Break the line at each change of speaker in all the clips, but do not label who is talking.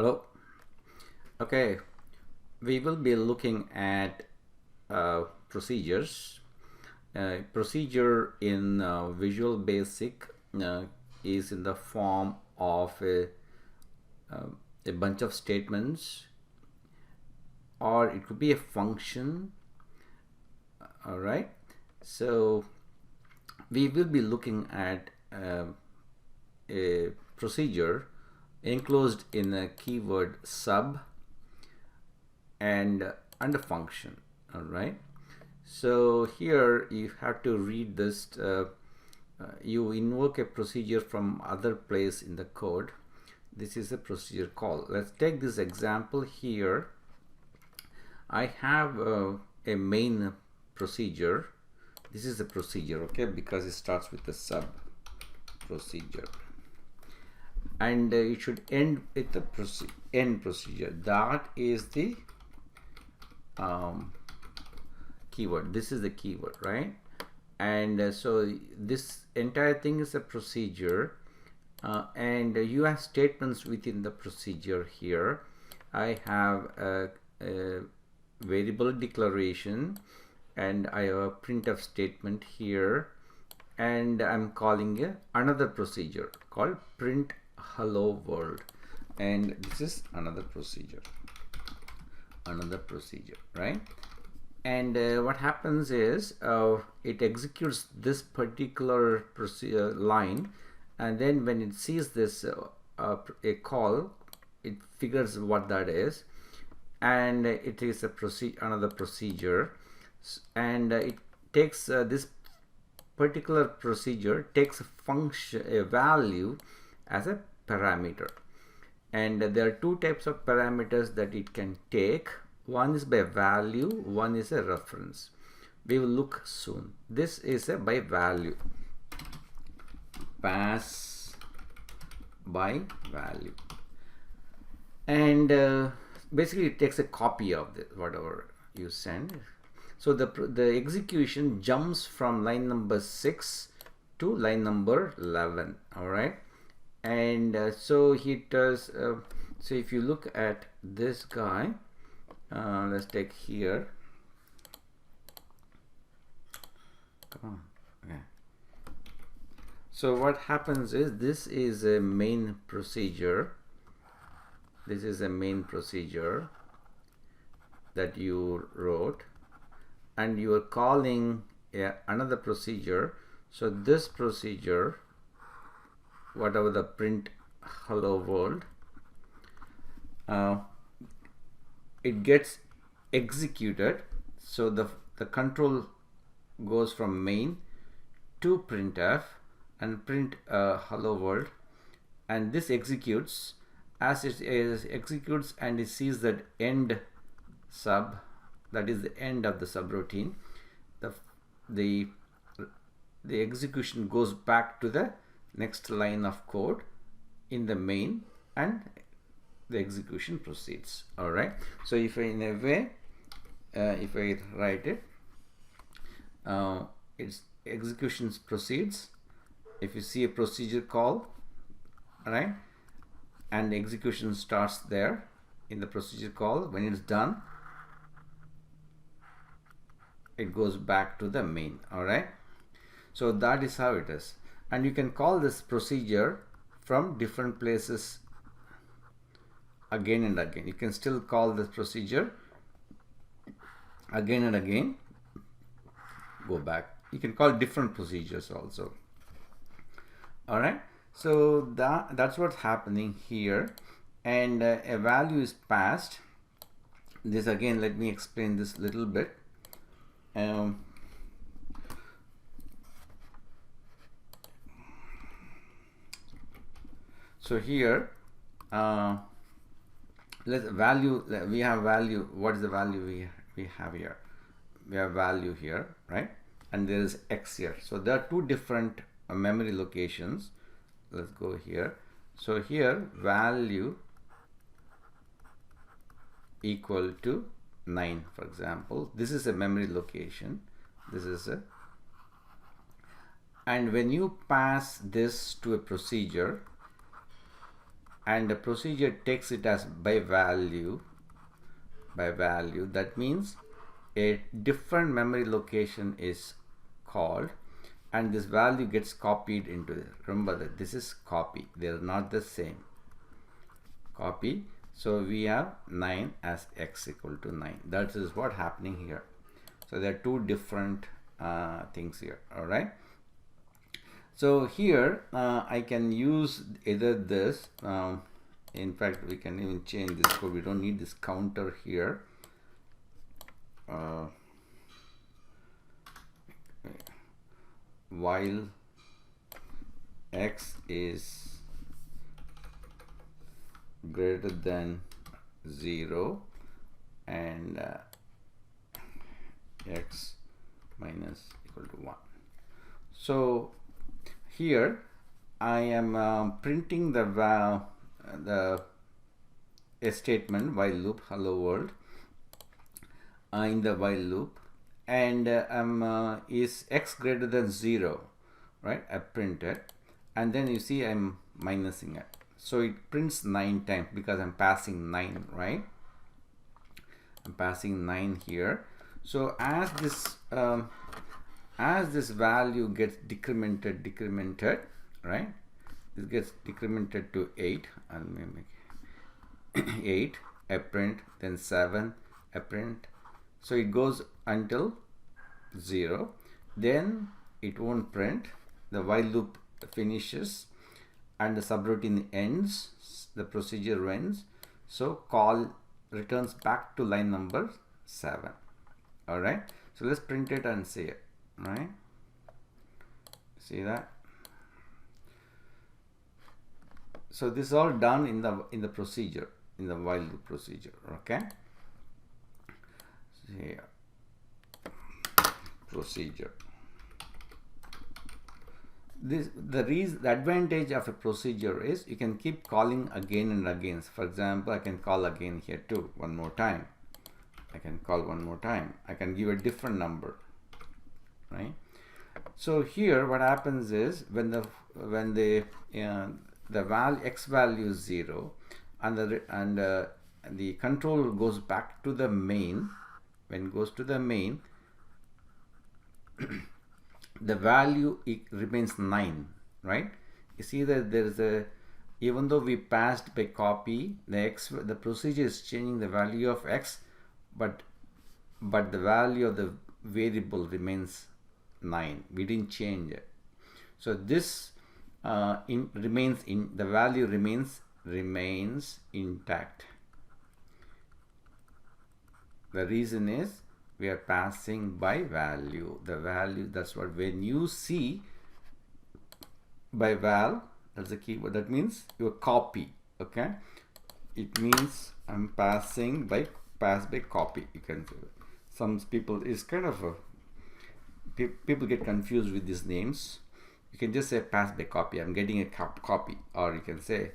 Hello. Okay, we will be looking at procedures. Procedure in Visual Basic is in the form of a bunch of statements, or it could be a function. All right. So we will be looking at a procedure enclosed in a keyword sub and a function. All right. So here you have to read this. You invoke a procedure from other place in the code. This is a procedure call. Let's take this example here. I have a main procedure. This is a procedure, okay, because it starts with the sub procedure, and it should end with the end procedure. That is the keyword. This is the keyword, right? And so this entire thing is a procedure, and you have statements within the procedure here. I have a variable declaration, and I have a printf statement here, and I'm calling another procedure called print hello world, and this is another procedure, right? And what happens is it executes this particular line, and then when it sees this a call, it figures what that is, and it is another procedure, and it takes this particular procedure takes a value as a parameter, and there are two types of parameters that it can take. One is by value, one is a reference. We will look soon. This is a by value, pass by value, and basically it takes a copy of whatever you send. So the execution jumps from line number 6 to line number 11. All right, and so he does. So if you look at this guy, let's take here. Come on. Okay. So what happens is this is a main procedure. This is a main procedure that you wrote, and you are calling another procedure. So this procedure, whatever the print hello world, it gets executed. So the control goes from main to printf and print hello world, and this executes. As it executes and it sees that end sub, that is the end of the subroutine, the execution goes back to the next line of code in the main, and the execution proceeds. All right, so if in a way if I write it, its execution proceeds. If you see a procedure call, all right, and the execution starts there in the procedure call, when it's done, it goes back to the main. All right, so that is how it is, and you can call this procedure from different places again and again. You can still call this procedure again and again, go back. You can call different procedures also. All right, so that's what's happening here, and a value is passed. This again, let me explain this a little bit. So here we have value. What is the value we have here? We have value here, right? And there is x here. So there are two different memory locations. Let's go here. So here value equal to 9, for example. This is a memory location. This is a, and when you pass this to a procedure and the procedure takes it as by value. That means a different memory location is called and this value gets copied into it. Remember that this is copy, they're not the same. Copy. So we have 9 as x equal to 9. That is what happening here. So there are two different things here. All right. So here I can use either this. In fact, we can even change this code. We don't need this counter here. While x is greater than 0 and x minus equal to 1. So here I am printing a statement while loop, hello world, in the while loop, and is x greater than 0, right? I print it, and then you see I'm minusing it. So it prints 9 times because I'm passing 9, right? I'm passing 9 here. So as this value gets decremented, right? This gets decremented to 8, and make 8, I print, then 7, I print. So it goes until 0. Then it won't print. The while loop finishes and the subroutine ends, the procedure ends. So call returns back to line number 7. All right. So let's print it and see it. Right. See that? So this is all done in the procedure, in the while loop procedure. Okay. So here, procedure. The advantage of a procedure is you can keep calling again and again. For example, I can call again here too, one more time. I can call one more time. I can give a different number, right? So here what happens is when the value x value is 0 and the controller goes back to the main. When it goes to the main, the value remains 9, right? You see that there is even though we passed by copy, the procedure is changing the value of x, but the value of the variable remains 9. We didn't change it. So this the value remains intact. The reason is we are passing by value. The value, that's what, when you see by val, that's the keyword, that means your copy. Okay, it means I'm passing by copy. You can say some people is kind of people get confused with these names. You can just say pass by copy. I'm getting a copy, or you can say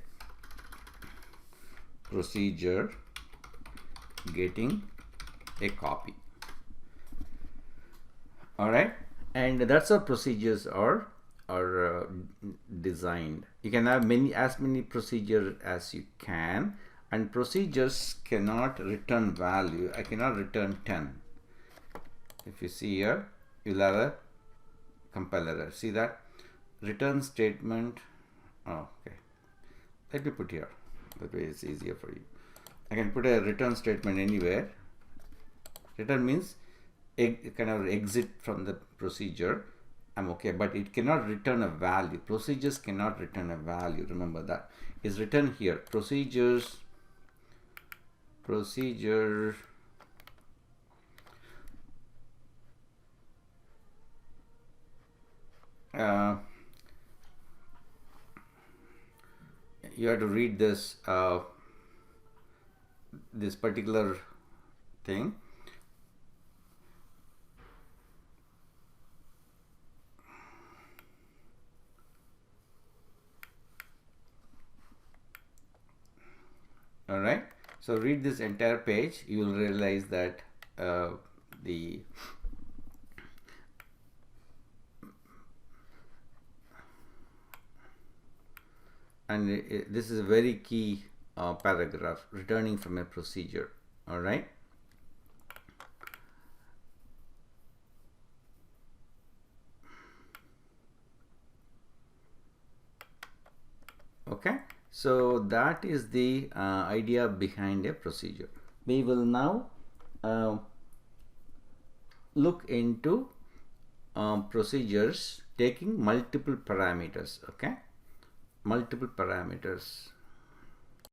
procedure getting a copy. All right, and that's how procedures are designed. You can have as many procedures as you can, and procedures cannot return value. I cannot return 10. If you see here, you'll have a compiler. See that return statement. Oh, okay, let me put here, that way it's easier for you. I can put a return statement anywhere. Return means kind of exit from the procedure. I'm okay, but it cannot return a value. Procedures cannot return a value. Remember that. It's written here. Procedure you have to read this this particular thing. All right, so read this entire page. You will realize that the and this is a very key paragraph, returning from a procedure. All right. Okay, so that is the idea behind a procedure. We will now look into procedures taking multiple parameters. Okay, multiple parameters.